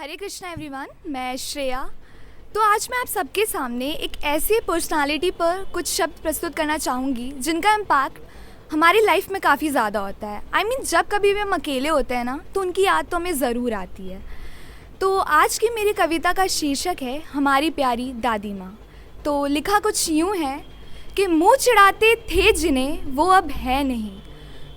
हरे Krishna everyone, मैं श्रेया। तो आज मैं आप सबके सामने एक ऐसी पर्सनालिटी पर कुछ शब्द प्रस्तुत करना चाहूँगी जिनका इम्पैक्ट हमारी लाइफ में काफ़ी ज़्यादा होता है। जब कभी भी हम अकेले होते हैं ना, तो उनकी याद तो हमें ज़रूर आती है। तो आज की मेरी कविता का शीर्षक है हमारी प्यारी दादी माँ। तो लिखा कुछ यूँ है कि मुँह चिढ़ाते थे जिन्हें वो अब है नहीं,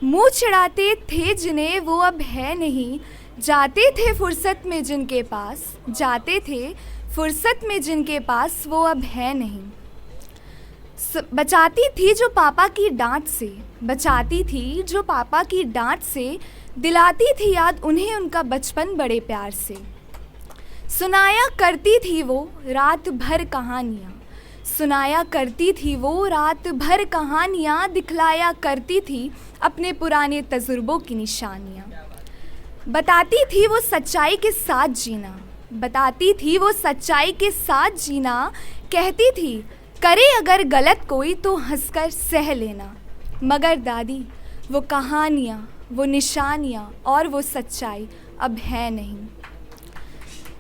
मुँह चिढ़ाते थे जिन्हें वो अब है नहीं, जाते थे फुर्सत में जिनके पास, जाते थे फुर्सत में जिनके पास वो अब है नहीं। बचाती थी जो पापा की डांट से, बचाती थी जो पापा की डांट से, दिलाती थी याद उन्हें उनका बचपन बड़े प्यार से। सुनाया करती थी वो रात भर कहानियाँ, सुनाया करती थी वो रात भर कहानियाँ, दिखलाया करती थी अपने पुराने तजुर्बों की निशानियाँ। बताती थी वो सच्चाई के साथ जीना, बताती थी वो सच्चाई के साथ जीना, कहती थी करे अगर गलत कोई तो हंसकर सह लेना। मगर दादी वो कहानियाँ, वो निशानियाँ और वो सच्चाई अब है नहीं।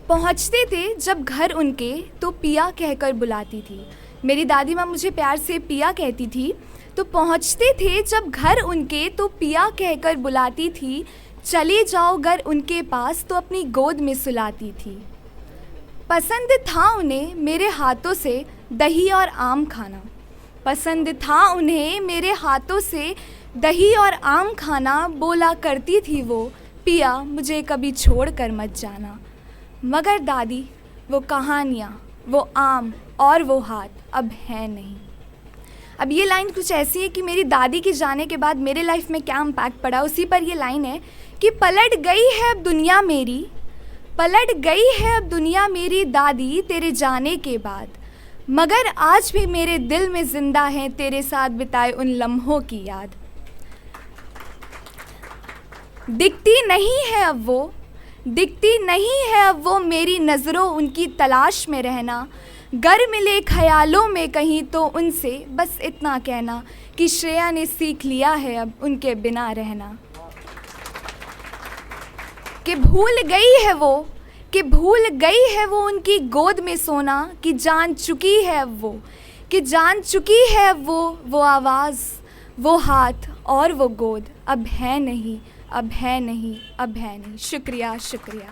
पहुँचते थे जब घर उनके तो पिया कहकर बुलाती थी, मेरी दादी माँ मुझे प्यार से पिया कहती थी। तो पहुँचते थे जब घर उनके तो पिया कहकर बुलाती थी, चले जाओ घर उनके पास तो अपनी गोद में सुलाती थी। पसंद था उन्हें मेरे हाथों से दही और आम खाना, पसंद था उन्हें मेरे हाथों से दही और आम खाना, बोला करती थी वो पिया मुझे कभी छोड़ कर मत जाना। मगर दादी वो कहानियाँ, वो आम और वो हाथ अब है नहीं। अब ये लाइन कुछ ऐसी है कि मेरी दादी के जाने के बाद मेरे लाइफ में क्या इम्पैक्ट पड़ा, उसी पर ये लाइन है कि पलट गई है अब दुनिया मेरी, पलट गई है अब दुनिया मेरी दादी तेरे जाने के बाद, मगर आज भी मेरे दिल में ज़िंदा है तेरे साथ बिताए उन लम्हों की याद। दिखती नहीं है अब वो, दिखती नहीं है अब वो, मेरी नज़रों उनकी तलाश में रहना, गर मिले ख्यालों में कहीं तो उनसे बस इतना कहना कि श्रेया ने सीख लिया है अब उनके बिना रहना। कि भूल गई है वो, कि भूल गई है वो उनकी गोद में सोना, कि जान चुकी है अब वो, कि जान चुकी है अब वो आवाज़, वो हाथ और वो गोद अब है नहीं, अब है नहीं, अब है नहीं। शुक्रिया शुक्रिया।